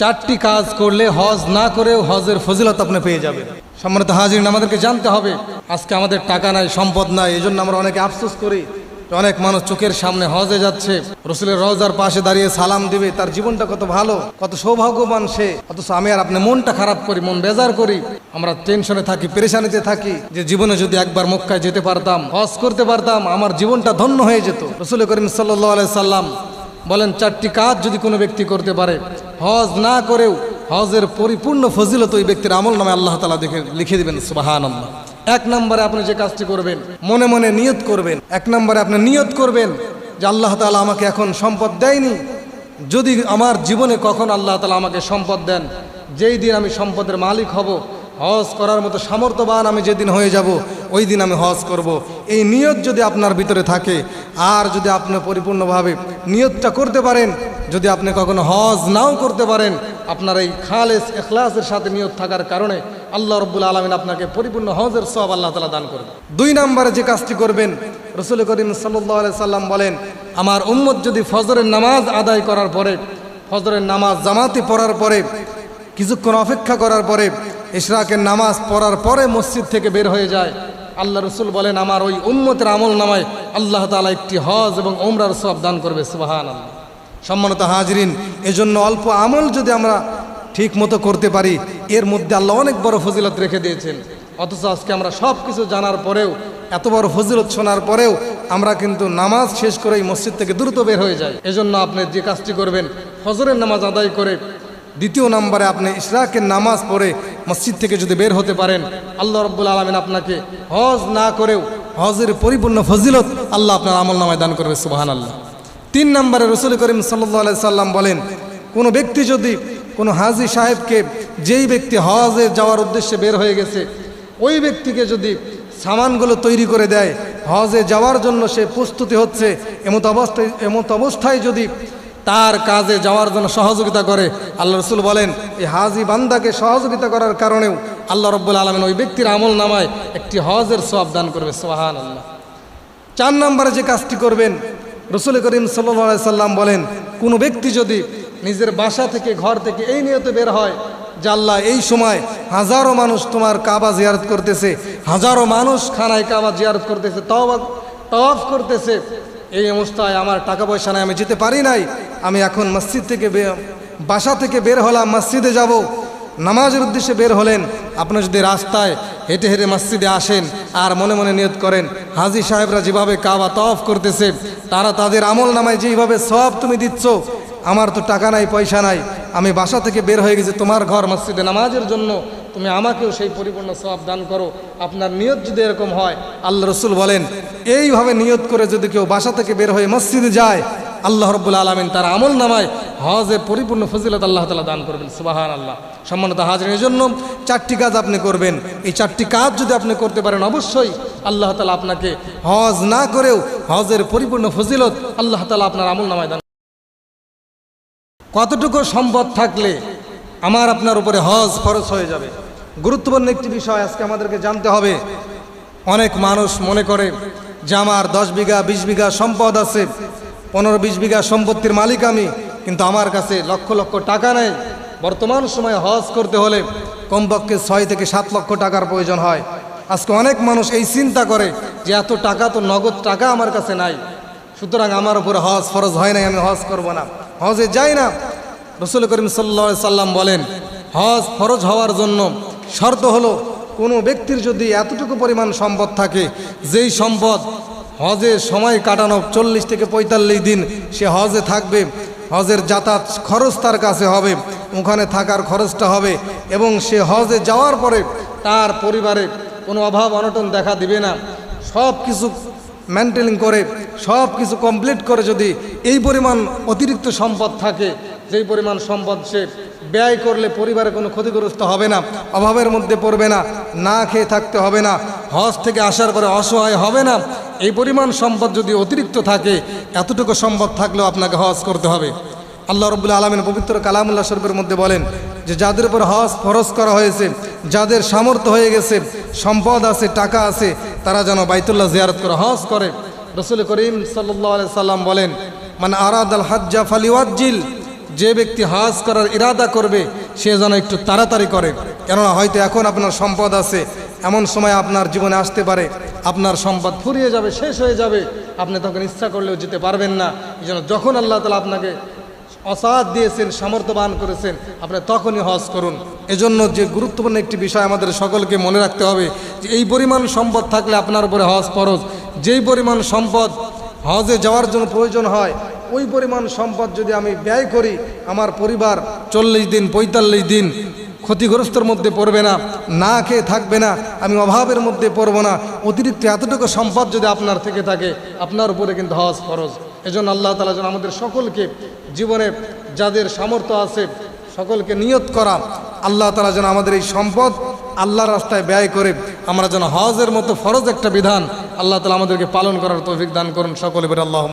চারটি কাজ করলে হজ না করেও হজের ফজিলত আপনি পেয়ে যাবেন। সম্মানিত হাজিরিন, আমাদেরকে জানতে হবে আজকে আমাদের টাকা নাই, সম্পদ নাই, এই জন্য আমরা অনেকে আফসোস করি। অনেক মানুষ চোখের সামনে হজে যাচ্ছে, রসুলের রওজার পাশে দাঁড়িয়ে সালাম দিবে, তার জীবনটা কত ভালো, কত সৌভাগ্যবান সে, অথচ আমি আর আপনি মনটা খারাপ করি, মন বেজার করি, আমরা টেনশনে থাকি, পেরেশানিতে থাকি যে জীবনে যদি একবার মক্কায় যেতে পারতাম, হজ করতে পারতাম, আমার জীবনটা ধন্য হয়ে যেত। রসুল করিম সাল্লাল্লাহু আলাইহি সাল্লাম বলেন, চারটি কাজ যদি কোনো ব্যক্তি করতে পারে, হজ না করেও হজের পরিপূর্ণ ফজিলত ওই ব্যক্তির আমল নামে আল্লাহ তাআলা লিখে দিবেন। সুবহানাল্লাহ। এক নম্বরে আপনি যে কাজটি করবেন, মনে মনে নিয়ত করবেন। এক নম্বরে আপনি নিয়ত করবেন যে আল্লাহ তাআলা আমাকে এখন সম্পদ দেয়নি, যদি আমার জীবনে কখন আল্লাহ তাআলা আমাকে সম্পদ দেন, যেই দিন আমি সম্পদের মালিক হব, হজ করার মতো সামর্থ্যবান আমি যেদিন হয়ে যাব, ওই দিন আমি হজ করব। এই নিয়ত যদি আপনার ভিতরে থাকে, আর যদি আপনি পরিপূর্ণভাবে নিয়তটা করতে পারেন, যদি আপনি কখনো হজ নাও করতে পারেন, আপনার এই খালেস ইখলাসের সাথে নিয়ত থাকার কারণে আল্লাহ রাব্বুল আলামিন আপনাকে পরিপূর্ণ হজের সওয়াব আল্লাহ তাআলা দান করবেন। দুই নম্বরে যে কাজটি করবেন, রাসূল করিম সাল্লাল্লাহু আলাইহি সাল্লাম বলেন, আমার উম্মত যদি ফজরের নামাজ আদায় করার পরে, ফজরের নামাজ জামাতে পড়ার পরে, কিছুক্ষণ অপেক্ষা করার পরে, ইশরাকের নামাজ পড়ার পরে মসজিদ থেকে বের হয়ে যায়, আল্লাহ রসুল বলেন আমার ওই উম্মতের আমল নামায় আল্লাহ তাআলা একটি হজ এবং উমরার সওয়াব দান করবে। সুবহানাল্লাহ। সম্মানিত হাজিরিন, এজন্য অল্প আমল যদি আমরা ঠিক মতো করতে পারি, এর মধ্যে আল্লাহ অনেক বড় ফজিলত রেখে দিয়েছেন। অথচ আজকে আমরা সব কিছু জানার পরেও, এত বড় ফজিলত শোনার পরেও আমরা কিন্তু নামাজ শেষ করেই মসজিদ থেকে দ্রুত বের হয়ে যাই। এজন্য আপনি যে কাজটি করবেন, ফজরের নামাজ আদায় করে দ্বিতীয় নম্বরে আপনি ইশরাকের নামাজ পড়ে মসজিদ থেকে যদি বের হতে পারেন, আল্লাহ রাব্বুল আলামিন আপনাকে হজ না করেও হজের পরিপূর্ণ ফজিলত আল্লাহ আপনার আমল নামায় দান করবে। সুবহানাল্লাহ। তিন নম্বরে রাসূল করিম সাল্লাল্লাহু আলাইহি সাল্লাম বলেন, কোনো ব্যক্তি যদি কোনো হাজী সাহেবকে, যেই ব্যক্তি হজে যাওয়ার উদ্দেশ্যে বের হয়ে গেছে, ওই ব্যক্তিকে যদি সামানগুলো তৈরি করে দেয়, হজে যাওয়ার জন্য সে প্রস্তুতি হচ্ছে, এমত অবস্থায় যদি তার কাজে যাওয়ার জন্য সহযোগিতা করে, আল্লাহ রসুল বলেন এই হাজী বান্দাকে সহযোগিতা করার কারণেও আল্লাহ রাব্বুল আলামিন ওই ব্যক্তির আমল নামায় একটি হজের সওয়াব দান করবে। সুবহানাল্লাহ। চার নম্বরে যে কাজটি করবেন, রাসূল করিম সাল্লাল্লাহু আলাইহি সাল্লাম বলেন, কোনো ব্যক্তি যদি নিজের বাসা থেকে, ঘর থেকে এই নিয়তে বের হয় যে আল্লাহ এই সময় হাজারো মানুষ তোমার কাবা জিয়ারত করতেছে, হাজারো মানুষ খানায় কাবা জিয়ারত করতেছে, তাওয়াফ করতেছে, এই অবস্থায় আমার টাকা পয়সা নাই, আমি যেতে পারি নাই, আমি এখন মসজিদ থেকে বাসা থেকে বের হলাম, মসজিদে যাব, নামাজের উদ্দেশ্যে বের হলেন। আপনি যদি রাস্তায় হেঁটে হেঁটে মসজিদে আসেন আর মনে মনে নিয়ত করেন, হাজী সাহেবরা যেভাবে কাবা তাওয়াফ করতেছে, তারা তাদের আমল নামায় যেইভাবে সওয়াব তুমি দিচ্ছ, আমার তো টাকা নাই, পয়সা নাই, আমি বাসা থেকে বের হয়ে গেছি তোমার ঘর মসজিদে নামাজের জন্য, তুমি আমাকেও সেই পরিপূর্ণ সওয়াব দান করো। আপনার নিয়ত যদি এরকম হয়, আল্লাহ রসুল বলেন এইভাবে নিয়ত করে যদি কেউ বাসা থেকে বের হয়ে মসজিদে যায়, আল্লাহ রাব্বুল আলামিন তার আমল নামায় হজের পরিপূর্ণ ফজিলত আল্লাহ তাআলা দান করবেন। সুবহানাল্লাহ। সম্মানিত হাজিরিন, এর জন্য চারটি কাজ আপনি করবেন। এই চারটি কাজ যদি আপনি করতে পারেন, অবশ্যই আল্লাহ তাআলা আপনাকে হজ না করেও হজের পরিপূর্ণ ফজিলত আল্লাহ তাআলা আপনার আমল নামায় দান। কতটুকু সম্পদ থাকলে আমার আপনার উপরে হজ ফরজ হয়ে যাবে? গুরুত্বপূর্ণ একটি বিষয় আজকে আমাদেরকে জানতে হবে। অনেক মানুষ মনে করে যে আমার 10 বিঘা 20 বিঘা সম্পদ আছে, 15-20 বিঘা সম্পত্তির মালিক আমি, কিন্তু আমার কাছে লক্ষ লক্ষ টাকা নেই। বর্তমান সময়ে হজ করতে হলে কমপক্ষে 6 থেকে 7 লক্ষ টাকার প্রয়োজন হয়। আজকে অনেক মানুষ এই চিন্তা করে যে এত টাকা তো, নগদ টাকা আমার কাছে নাই, সুতরাং আমার উপরে হজ ফরজ হয় নাই, আমি হজ করব না, হজে যাই না। রাসূল করিম সাল্লাল্লাহু আলাইহি সাল্লাম বলেন, হজ ফরজ হওয়ার জন্য শর্ত হলো, কোনো ব্যক্তির যদি এতটুকু পরিমাণ সম্পদ থাকে, যেই সম্পদ হজে সময় কাটানো 40 থেকে 45 দিন সে হজে থাকবে, হজের যাতায়াত খরচ তার কাছে হবে, ওখানে থাকার খরচটা হবে, এবং সে হজে যাওয়ার পরে তার পরিবারে কোনো অভাব অনটন দেখা দিবে না, সব কিছু মেনটেন করে, সব কিছু কমপ্লিট করে যদি এই পরিমাণ অতিরিক্ত সম্পদ থাকে, যেই পরিমাণ সম্পদ সে ব্যয় করলে পরিবারে কোনো ক্ষতিগ্রস্ত হবে না, অভাবের মধ্যে পড়বে না, না খেয়ে থাকতে হবে না, হজ থেকে আসার পরে অসহায় হবে না, এই পরিমাণ সম্পদ যদি অতিরিক্ত থাকে, এতটুকু সম্পদ থাকলেও আপনাকে হজ করতে হবে। আল্লাহ রাব্বুল আলামিন পবিত্র কালামুল্লাহ শরীফের মধ্যে বলেন যে যাদের উপর হজ ফরজ করা হয়েছে, যাদের সামর্থ্য হয়ে গেছে, সম্পদ আছে, টাকা আছে, তারা যেন বাইতুল্লাহ জিয়ারত করে হজ করে। রাসূল করিম সাল্লাল্লাহু আলাইহি সাল্লাম বলেন, মান আরাদাল হজ্জা ফালিওয়াজ্জিল, যে ব্যক্তি হজ করার ইরাদা করবে সে যেন একটু তাড়াতাড়ি করে, কেননা হয়তো এখন আপনার সম্পদ আছে, এমন সময় আপনার জীবনে আসতে পারে আপনার সম্পদ ফুরিয়ে যাবে, শেষ হয়ে যাবে, আপনি তখন ইচ্ছা করলেও যেতে পারবেন না। এই জন্য যখন আল্লাহ তাআলা আপনাকে অসাদ দিয়েছেন, সামর্থ্যবান করেছেন, আপনি তখনই হজ করুন। এজন্য যে গুরুত্বপূর্ণ একটি বিষয় আমাদের সকলকে মনে রাখতে হবে যে এই পরিমাণ সম্পদ থাকলে আপনার উপরে হজ ফরজ। যেই পরিমাণ সম্পদ হজে যাওয়ার জন্য প্রয়োজন হয় ওই পরিমাণ সম্পদ যদি আমি ব্যয় করি, আমার পরিবার 40 দিন 45 দিন ক্ষতিগ্রস্তর মধ্যে পড়বে না, না খেয়ে থাকবে না, আমি অভাবের মধ্যে পড়ব না। অতিরিক্ত এতটুকু সম্পদ যদি আপনার থেকে থাকে, আপনার উপরে কিন্তু হজ ফরজ। এজন্য আল্লাহ তাআলা যেন আমাদের সকলকে জীবনে যাদের সামর্থ্য আছে সকলকে নিয়ত করা, আল্লাহ তাআলা যেন আমাদের এই সম্পদ আল্লাহর রাস্তায় ব্যয় করে আমরা যেন হজের মতো ফরজ একটা বিধান আল্লাহ তাআলা আমাদেরকে পালন করার তৌফিক দান করুন। সকলে বলে আল্লাহ।